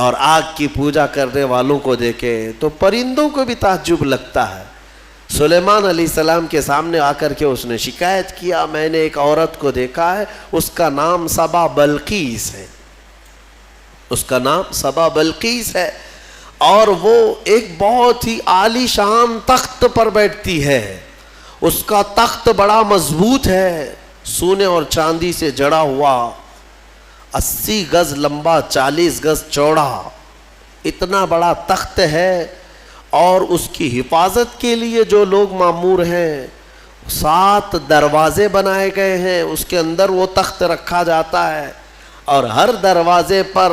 اور آگ کی پوجا کرنے والوں کو دیکھیں تو پرندوں کو بھی تعجب لگتا ہے. سلیمان علیہ السلام کے سامنے آ کر کے اس نے شکایت کیا، میں نے ایک عورت کو دیکھا ہے، اس کا نام سبا بلقیس ہے، اس کا نام سبا بلقیس ہے، اور وہ ایک بہت ہی عالی شان تخت پر بیٹھتی ہے. اس کا تخت بڑا مضبوط ہے، سونے اور چاندی سے جڑا ہوا، 80 گز لمبا 40 گز چوڑا، اتنا بڑا تخت ہے. اور اس کی حفاظت کے لیے جو لوگ مامور ہیں 7 دروازے بنائے گئے ہیں، اس کے اندر وہ تخت رکھا جاتا ہے، اور ہر دروازے پر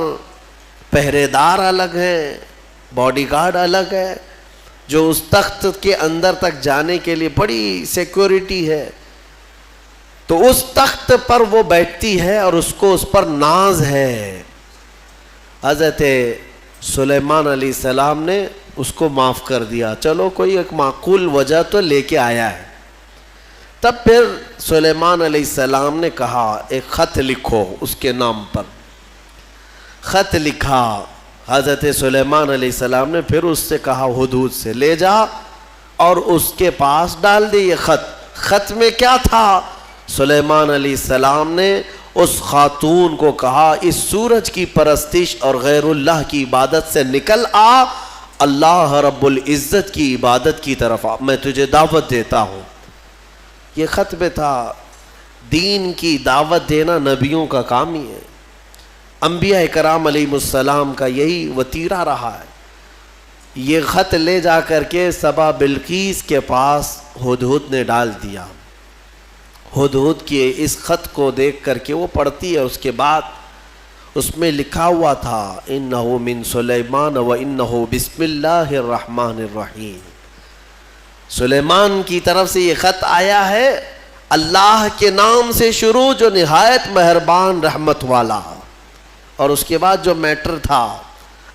پہرے دار الگ ہیں، باڈی گارڈ الگ ہے، جو اس تخت کے اندر تک جانے کے لیے بڑی سیکورٹی ہے. تو اس تخت پر وہ بیٹھتی ہے اور اس کو اس پر ناز ہے. حضرت سلیمان علیہ السلام نے اس کو معاف کر دیا، چلو کوئی ایک معقول وجہ تو لے کے آیا ہے. تب پھر سلیمان علیہ السلام نے کہا ایک خط لکھو اس کے نام پر. خط لکھا. حضرت سلیمان علیہ السلام نے پھر اس سے کہا ہدہد سے لے جا اور اس کے پاس ڈال دے یہ خط. خط میں کیا تھا؟ سلیمان علیہ السلام نے اس خاتون کو کہا اس سورج کی پرستش اور غیر اللہ کی عبادت سے نکل آ، اللہ رب العزت کی عبادت کی طرف آ، میں تجھے دعوت دیتا ہوں. یہ خط میں تھا. دین کی دعوت دینا نبیوں کا کام ہی ہے، انبیاء کرام علیہ السلام کا یہی وتیرہ رہا ہے. یہ خط لے جا کر کے سبا بلقیس کے پاس ہدہد نے ڈال دیا. ہدہد کے اس خط کو دیکھ کر کے وہ پڑھتی ہے. اس کے بعد اس میں لکھا ہوا تھا انہ من سلیمان و انہ بسم اللہ الرحمن الرحیم. سلیمان کی طرف سے یہ خط آیا ہے، اللہ کے نام سے شروع جو نہایت مہربان رحمت والا. اور اس کے بعد جو میٹر تھا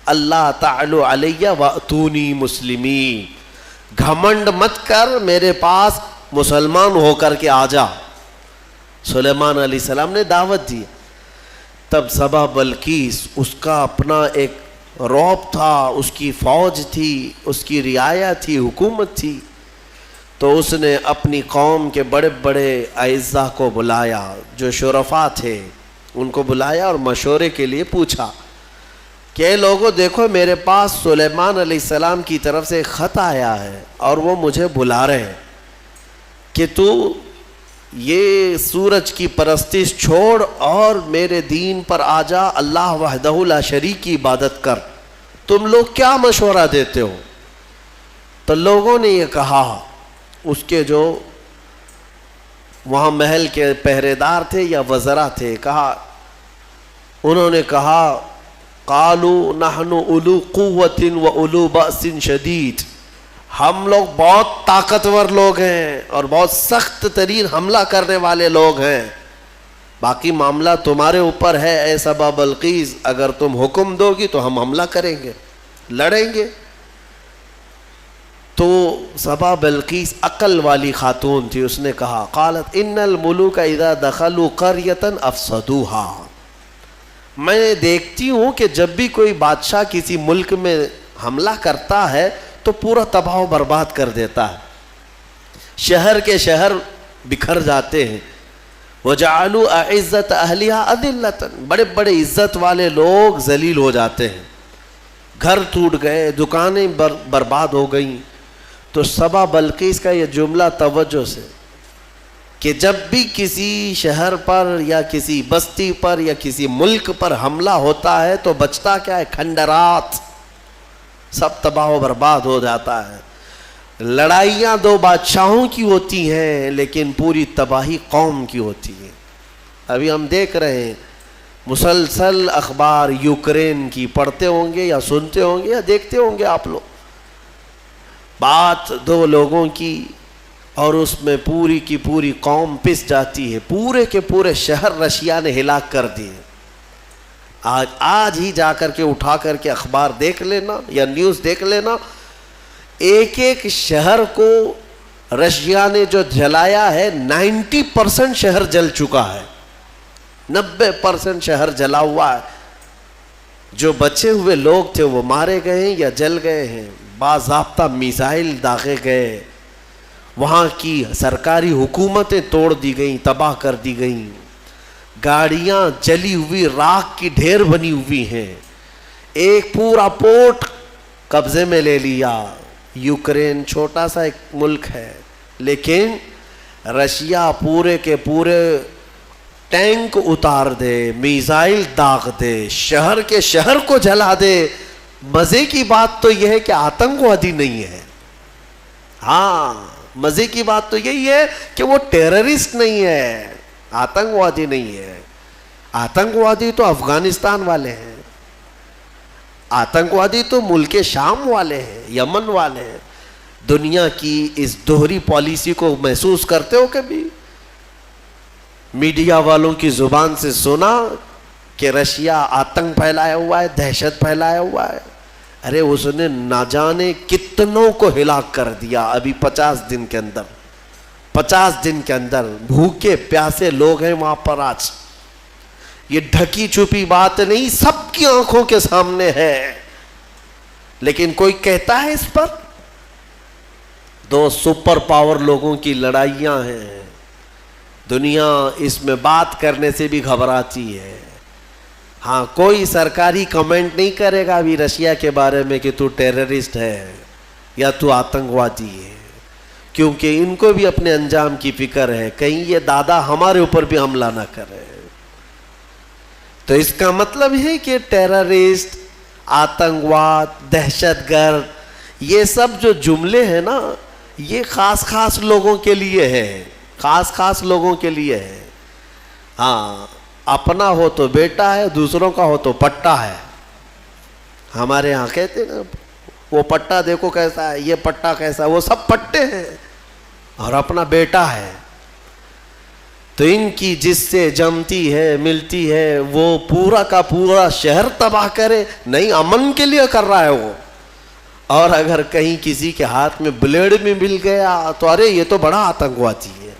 اللہ تعالی علیہ واتونی مسلمین، گھمنڈ مت کر، میرے پاس مسلمان ہو کر کے آ جا. سلیمان علیہ السلام نے دعوت دی. تب سبا بلقیس، اس کا اپنا ایک رعب تھا، اس کی فوج تھی، اس کی رعایا تھی، حکومت تھی. تو اس نے اپنی قوم کے بڑے بڑے اعزاء کو بلایا، جو شرفاء تھے ان کو بلایا اور مشورے کے لیے پوچھا کہ اے لوگوں دیکھو میرے پاس سلیمان علیہ السلام کی طرف سے خط آیا ہے اور وہ مجھے بلا رہے ہیں کہ تو یہ سورج کی پرستش چھوڑ اور میرے دین پر آ جا، اللہ وحدہ لا شریک کی عبادت کر. تم لوگ کیا مشورہ دیتے ہو؟ تو لوگوں نے یہ کہا، اس کے جو وہاں محل کے پہرے دار تھے یا وزراء تھے، انہوں نے کہا قالوا نحن اولو قوت و اولو بأس شدید، ہم لوگ بہت طاقتور لوگ ہیں اور بہت سخت ترین حملہ کرنے والے لوگ ہیں، باقی معاملہ تمہارے اوپر ہے اے سبا بلقیس، اگر تم حکم دو گی تو ہم حملہ کریں گے، لڑیں گے. تو سبا بلقیس عقل والی خاتون تھی، اس نے کہا قالت ان الملوک اذا دخلوا قریۃ افسدوها، میں دیکھتی ہوں کہ جب بھی کوئی بادشاہ کسی ملک میں حملہ کرتا ہے تو پورا تباہ و برباد کر دیتا ہے، شہر کے شہر بکھر جاتے ہیں. وجعلوا اعزت اہلها اذلۃ، بڑے بڑے عزت والے لوگ ذلیل ہو جاتے ہیں، گھر ٹوٹ گئے، دکانیں برباد ہو گئیں. تو سبا بلقیس کا یہ جملہ توجہ سے کہ جب بھی کسی شہر پر یا کسی بستی پر یا کسی ملک پر حملہ ہوتا ہے تو بچتا کیا ہے؟ کھنڈرات، سب تباہ و برباد ہو جاتا ہے. لڑائیاں دو بادشاہوں کی ہوتی ہیں لیکن پوری تباہی قوم کی ہوتی ہے. ابھی ہم دیکھ رہے ہیں مسلسل اخبار یوکرین کی پڑھتے ہوں گے یا سنتے ہوں گے یا دیکھتے ہوں گے آپ لوگ. بات دو لوگوں کی اور اس میں پوری کی پوری قوم پس جاتی ہے. پورے کے پورے شہر رشیا نے ہلاک کر دیے. آج ہی جا کر کے اٹھا کر کے اخبار دیکھ لینا یا نیوز دیکھ لینا, ایک ایک شہر کو رشیا نے جو جلایا ہے 90% شہر جل چکا ہے, 90% شہر جلا ہوا ہے. جو بچے ہوئے لوگ تھے وہ مارے گئے ہیں یا جل گئے ہیں. باضابطہ میزائل داغے گئے, وہاں کی سرکاری حکومتیں توڑ دی گئیں, تباہ کر دی گئیں, گاڑیاں جلی ہوئی راکھ کی ڈھیر بنی ہوئی ہیں, ایک پورا پورٹ قبضے میں لے لیا. یوکرین چھوٹا سا ایک ملک ہے, لیکن رشیا پورے کے پورے ٹینک اتار دے, میزائل داغ دے, شہر کے شہر کو جلا دے. مزے کی بات تو یہ ہے کہ آتنکوادی نہیں ہے. ہاں, مزے کی بات تو یہی ہے کہ وہ ٹیررسٹ نہیں ہے, آتنکوادی نہیں ہے. آتنکوادی تو افغانستان والے ہیں, آتنکوادی تو ملک شام والے ہیں, یمن والے ہیں. دنیا کی اس دوہری پالیسی کو محسوس کرتے ہو کبھی؟ میڈیا والوں کی زبان سے سنا کہ رشیا آتنک پھیلایا ہوا ہے, دہشت پھیلایا ہوا ہے. ارے اس نے نہ جانے کتنوں کو ہلاک کر دیا ابھی 50 دن کے اندر. 50 دن کے اندر بھوکے پیاسے لوگ ہیں وہاں پر آج. یہ ڈھکی چھپی بات نہیں, سب کی آنکھوں کے سامنے ہے, لیکن کوئی کہتا ہے اس پر؟ دو سپر پاور لوگوں کی لڑائیاں ہیں. دنیا اس میں بات کرنے سے بھی گھبراتی ہے. ہاں, کوئی سرکاری کمنٹ نہیں کرے گا ابھی رشیا کے بارے میں کہ تو ٹیررسٹ ہے یا تو آتنکوادی ہے, کیونکہ ان کو بھی اپنے انجام کی فکر ہے, کہیں یہ دادا ہمارے اوپر بھی حملہ نہ کرے. تو اس کا مطلب ہے کہ ٹیررسٹ, آتنکواد, دہشت گرد, یہ سب جو جملے ہیں نا, یہ خاص خاص لوگوں کے لیے ہے, خاص خاص لوگوں کے لیے ہے. ہاں, اپنا ہو تو بیٹا ہے, دوسروں کا ہو تو پٹا ہے. ہمارے ہاں کہتے ہیں نا, وہ پٹا دیکھو کیسا ہے, یہ پٹا کیسا ہے, وہ سب پٹے ہیں اور اپنا بیٹا ہے. تو ان کی جس سے جمتی ہے ملتی ہے وہ پورا کا پورا شہر تباہ کرے, نہیں امن کے لیے کر رہا ہے وہ. اور اگر کہیں کسی کے ہاتھ میں بلیڈ میں مل گیا تو ارے یہ تو بڑا آتنکوادی ہے.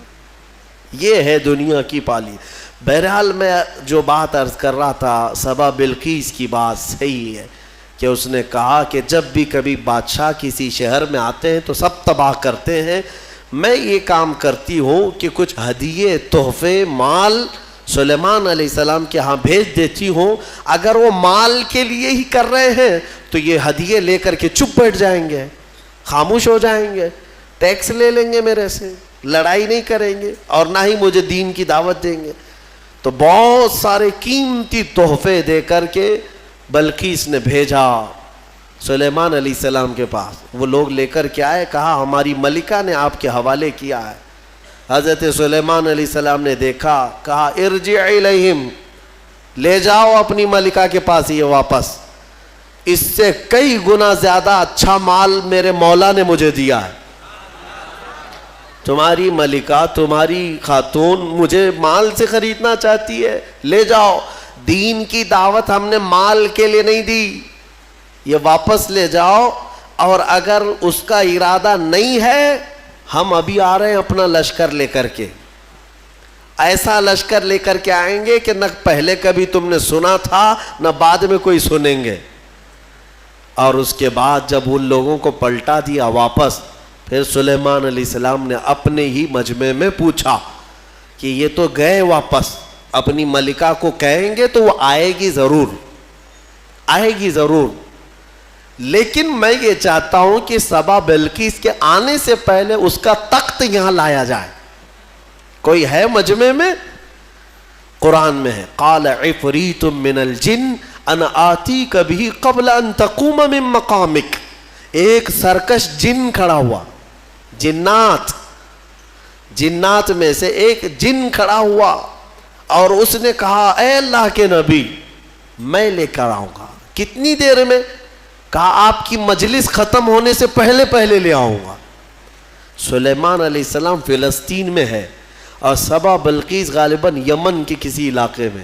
یہ ہے دنیا کی پالی. بہرحال میں جو بات عرض کر رہا تھا, سبا بلقیس کی بات صحیح ہے کہ اس نے کہا کہ جب بھی کبھی بادشاہ کسی شہر میں آتے ہیں تو سب تباہ کرتے ہیں. میں یہ کام کرتی ہوں کہ کچھ ہدیے, تحفے, مال سلیمان علیہ السلام کے ہاں بھیج دیتی ہوں. اگر وہ مال کے لیے ہی کر رہے ہیں تو یہ ہدیے لے کر کے چپ بیٹھ جائیں گے, خاموش ہو جائیں گے, ٹیکس لے لیں گے میرے سے, لڑائی نہیں کریں گے اور نہ ہی مجھے دین کی دعوت دیں گے. تو بہت سارے قیمتی تحفے دے کر کے بلقیس نے بھیجا سلیمان علیہ السلام کے پاس. وہ لوگ لے کر کے آئے, کہا ہماری ملکہ نے آپ کے حوالے کیا ہے. حضرت سلیمان علیہ السلام نے دیکھا, کہا ارجع الیہم, لے جاؤ اپنی ملکہ کے پاس یہ واپس, اس سے کئی گنا زیادہ اچھا مال میرے مولا نے مجھے دیا ہے. تمہاری ملکہ, تمہاری خاتون مجھے مال سے خریدنا چاہتی ہے, لے جاؤ. دین کی دعوت ہم نے مال کے لیے نہیں دی, یہ واپس لے جاؤ. اور اگر اس کا ارادہ نہیں ہے, ہم ابھی آ رہے ہیں اپنا لشکر لے کر کے. ایسا لشکر لے کر کے آئیں گے کہ نہ پہلے کبھی تم نے سنا تھا نہ بعد میں کوئی سنیں گے. اور اس کے بعد جب ان لوگوں کو پلٹا دیا واپس, پھر سلیمان علیہ السلام نے اپنے ہی مجمع میں پوچھا کہ یہ تو گئے واپس, اپنی ملکہ کو کہیں گے تو وہ آئے گی ضرور, آئے گی ضرور, لیکن میں یہ چاہتا ہوں کہ سبا بلقیس کے آنے سے پہلے اس کا تخت یہاں لایا جائے. کوئی ہے مجمع میں؟ قرآن میں ہے, قال عفریت من الجن انا آتیک بہ قبل ان تقوم من مقامک. ایک سرکش جن کھڑا ہوا, جنات میں سے ایک جن کھڑا ہوا اور اس نے کہا اے اللہ کے نبی میں لے کر آؤں گا. کتنی دیر میں؟ کہا آپ کی مجلس ختم ہونے سے پہلے لے آؤں گا. سلیمان علیہ السلام فلسطین میں ہے اور سبا بلقیس غالباً یمن کے کسی علاقے میں.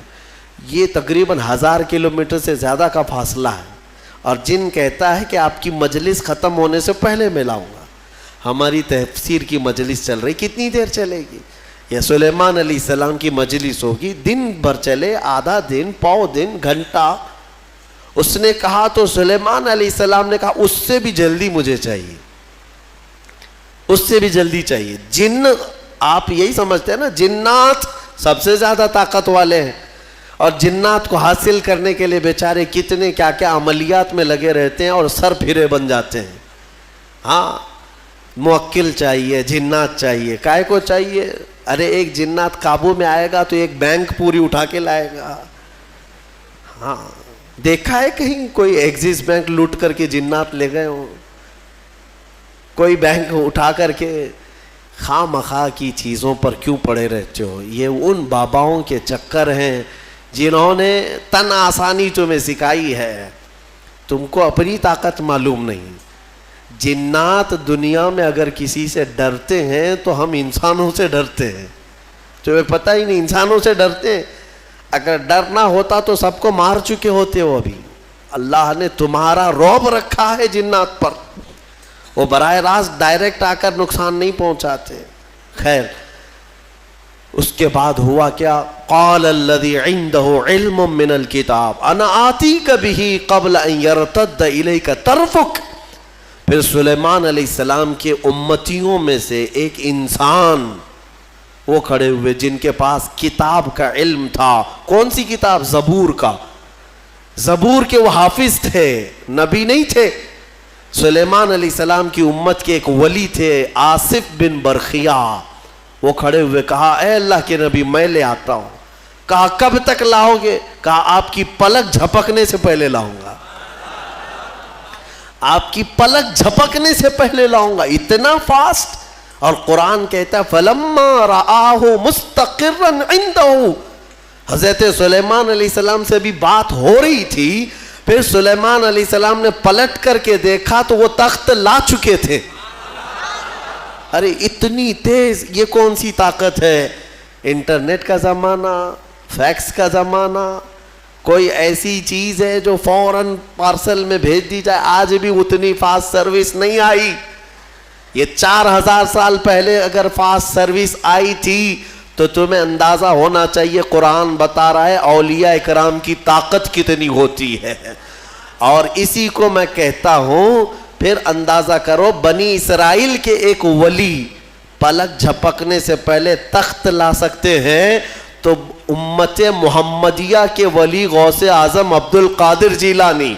یہ تقریباً 1000 کلومیٹر سے زیادہ کا فاصلہ ہے. اور جن کہتا ہے کہ آپ کی مجلس ختم ہونے سے پہلے میں لاؤں گا. ہماری تفسیر کی مجلس چل رہی, کتنی دیر چلے گی؟ یہ سلیمان علیہ السلام کی مجلس ہوگی, دن بھر چلے, آدھا دن, پاؤ دن, گھنٹہ. اس نے کہا تو سلیمان علیہ السلام نے کہا اس سے بھی جلدی مجھے چاہیے, اس سے بھی جلدی چاہیے. جن آپ یہی سمجھتے ہیں نا جنات سب سے زیادہ طاقت والے ہیں, اور جنات کو حاصل کرنے کے لیے بیچارے کتنے کیا کیا عملیات میں لگے رہتے ہیں اور سر پھرے بن جاتے ہیں. ہاں موکل چاہیے, جنات چاہیے. کائے کو چاہیے؟ ارے ایک جنات قابو میں آئے گا تو ایک بینک پوری اٹھا کے لائے گا. ہاں دیکھا ہے کہیں کوئی ایکسس بینک لوٹ کر کے جنات لے گئے ہوں؟ کوئی بینک اٹھا کر کے خواہ مخواہ کی چیزوں پر کیوں پڑے رہتے ہو؟ یہ ان باباؤں کے چکر ہیں جنہوں نے تن آسانی تمہیں سکھائی ہے, تم کو اپنی طاقت معلوم نہیں. جنات دنیا میں اگر کسی سے ڈرتے ہیں تو ہم انسانوں سے ڈرتے ہیں. تمہیں پتہ ہی نہیں, انسانوں سے ڈرتے ہیں. اگر ڈر نہ ہوتا تو سب کو مار چکے ہوتے ہو ابھی. اللہ نے تمہارا رعب رکھا ہے جنات پر, وہ براہ راست ڈائریکٹ آ کر نقصان نہیں پہنچاتے. خیر اس کے بعد ہوا کیا؟ قال الذی عنده علم من الکتاب انا آتیک بہ قبل ان یرتد الیک طرفک. پھر سلیمان علیہ السلام کے امتیوں میں سے ایک انسان وہ کھڑے ہوئے جن کے پاس کتاب کا علم تھا. کون سی کتاب؟ زبور کا. زبور کے وہ حافظ تھے, نبی نہیں تھے. سلیمان علیہ السلام کی امت کے ایک ولی تھے آصف بن برخیا. وہ کھڑے ہوئے, کہا اے اللہ کے نبی میں لے آتا ہوں. کہا کب تک لاؤ گے؟ کہا آپ کی پلک جھپکنے سے پہلے لاؤں گا, آپ کی پلک جھپکنے سے پہلے لاؤں گا. اتنا فاسٹ. اور قرآن کہتا ہے فَلَمَّا رَآهُ مُسْتَقِرًا عِنْدَهُ. حضرت سلیمان علیہ السلام سے بھی بات ہو رہی تھی, پھر سلیمان علیہ السلام نے پلٹ کر کے دیکھا تو وہ تخت لا چکے تھے. ارے اتنی تیز, یہ کون سی طاقت ہے؟ انٹرنیٹ کا زمانہ, فیکس کا زمانہ. کوئی ایسی چیز ہے جو فوراً پارسل میں بھیج دی جائے؟ آج بھی اتنی فاسٹ سروس نہیں آئی. یہ 4000 سال پہلے اگر فاسٹ سروس آئی تھی تو تمہیں اندازہ ہونا چاہیے قرآن بتا رہا ہے اولیاء اکرام کی طاقت کتنی ہوتی ہے. اور اسی کو میں کہتا ہوں, پھر اندازہ کرو بنی اسرائیل کے ایک ولی پلک جھپکنے سے پہلے تخت لا سکتے ہیں, تو امت محمدیہ کے ولی غوث اعظم عبد القادر جیلانی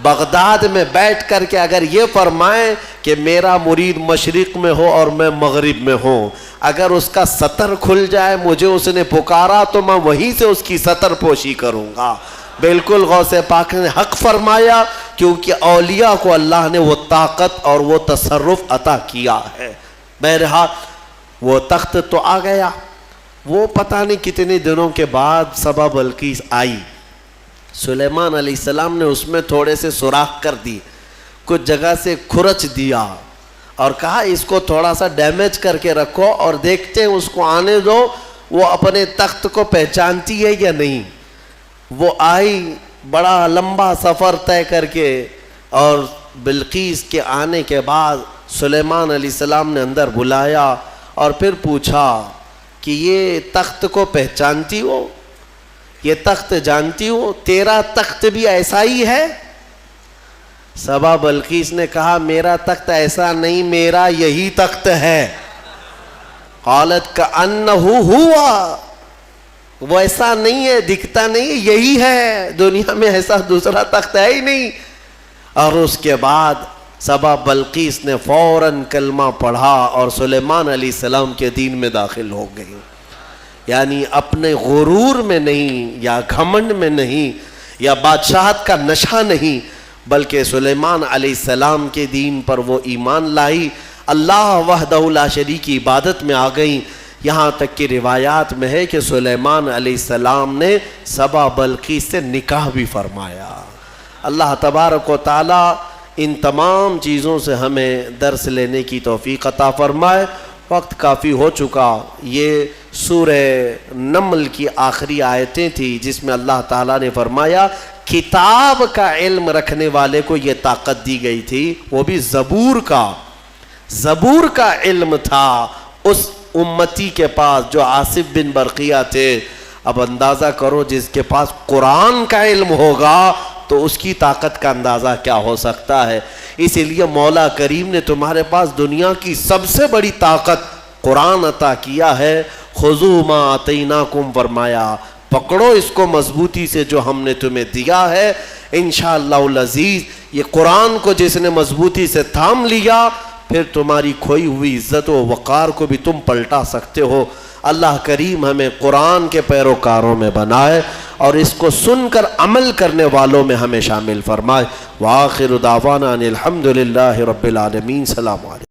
بغداد میں بیٹھ کر کے اگر یہ فرمائیں کہ میرا مرید مشرق میں ہو اور میں مغرب میں ہوں, اگر اس کا سطر کھل جائے, مجھے اس نے پکارا تو میں وہیں سے اس کی سطر پوشی کروں گا. بالکل غوث پاک نے حق فرمایا, کیونکہ اولیاء کو اللہ نے وہ طاقت اور وہ تصرف عطا کیا ہے. بہرحال وہ تخت تو آ گیا. وہ پتہ نہیں کتنے دنوں کے بعد سبا بلقیس آئی. سلیمان علیہ السلام نے اس میں تھوڑے سے سوراخ کر دی, کچھ جگہ سے کھرچ دیا اور کہا اس کو تھوڑا سا ڈیمیج کر کے رکھو اور دیکھتے ہیں اس کو آنے دو وہ اپنے تخت کو پہچانتی ہے یا نہیں. وہ آئی, بڑا لمبا سفر طے کر کے, اور بلقیس کے آنے کے بعد سلیمان علیہ السلام نے اندر بلایا اور پھر پوچھا کہ یہ تخت کو پہچانتی ہو, یہ تخت جانتی ہو, تیرا تخت بھی ایسا ہی ہے؟ سبا بلقیس نے کہا میرا تخت ایسا نہیں, میرا یہی تخت ہے. قالت کأنہ ہوا, وہ ایسا نہیں ہے, دکھتا نہیں ہے, یہی ہے, دنیا میں ایسا دوسرا تخت ہے ہی نہیں. اور اس کے بعد سبا بلقیس نے فوراً کلمہ پڑھا اور سلیمان علیہ السلام کے دین میں داخل ہو گئی. یعنی اپنے غرور میں نہیں, یا گھمنڈ میں نہیں, یا بادشاہت کا نشہ نہیں, بلکہ سلیمان علیہ السلام کے دین پر وہ ایمان لائی, اللہ وحدہ لا شریک کی عبادت میں آ گئیں. یہاں تک کہ روایات میں ہے کہ سلیمان علیہ السلام نے سبا بلقیس سے نکاح بھی فرمایا۔ اللہ تبارک و تعالی ان تمام چیزوں سے ہمیں درس لینے کی توفیق عطا فرمائے۔ وقت کافی ہو چکا۔ یہ سورہ نمل کی آخری آیتیں تھیں جس میں اللہ تعالیٰ نے فرمایا کتاب کا علم رکھنے والے کو یہ طاقت دی گئی تھی، وہ بھی زبور کا علم تھا اس امتی کے پاس جو آصف بن برقیہ تھے۔ اب اندازہ کرو جس کے پاس قرآن کا علم ہوگا تو اس کی طاقت کا اندازہ کیا ہو سکتا ہے۔ اسی لیے مولا کریم نے تمہارے پاس دنیا کی سب سے بڑی طاقت قرآن عطا کیا ہے۔ خذوا ما آتیناکم فرمایا، پکڑو اس کو مضبوطی سے جو ہم نے تمہیں دیا ہے۔ انشاءاللہ العزیز یہ قرآن کو جس نے مضبوطی سے تھام لیا پھر تمہاری کھوئی ہوئی عزت و وقار کو بھی تم پلٹا سکتے ہو۔ اللہ کریم ہمیں قرآن کے پیروکاروں میں بنائے اور اس کو سن کر عمل کرنے والوں میں ہمیں شامل فرمائے۔ وآخر دعوانا ان الحمدللہ رب العالمین۔ سلام علیکم۔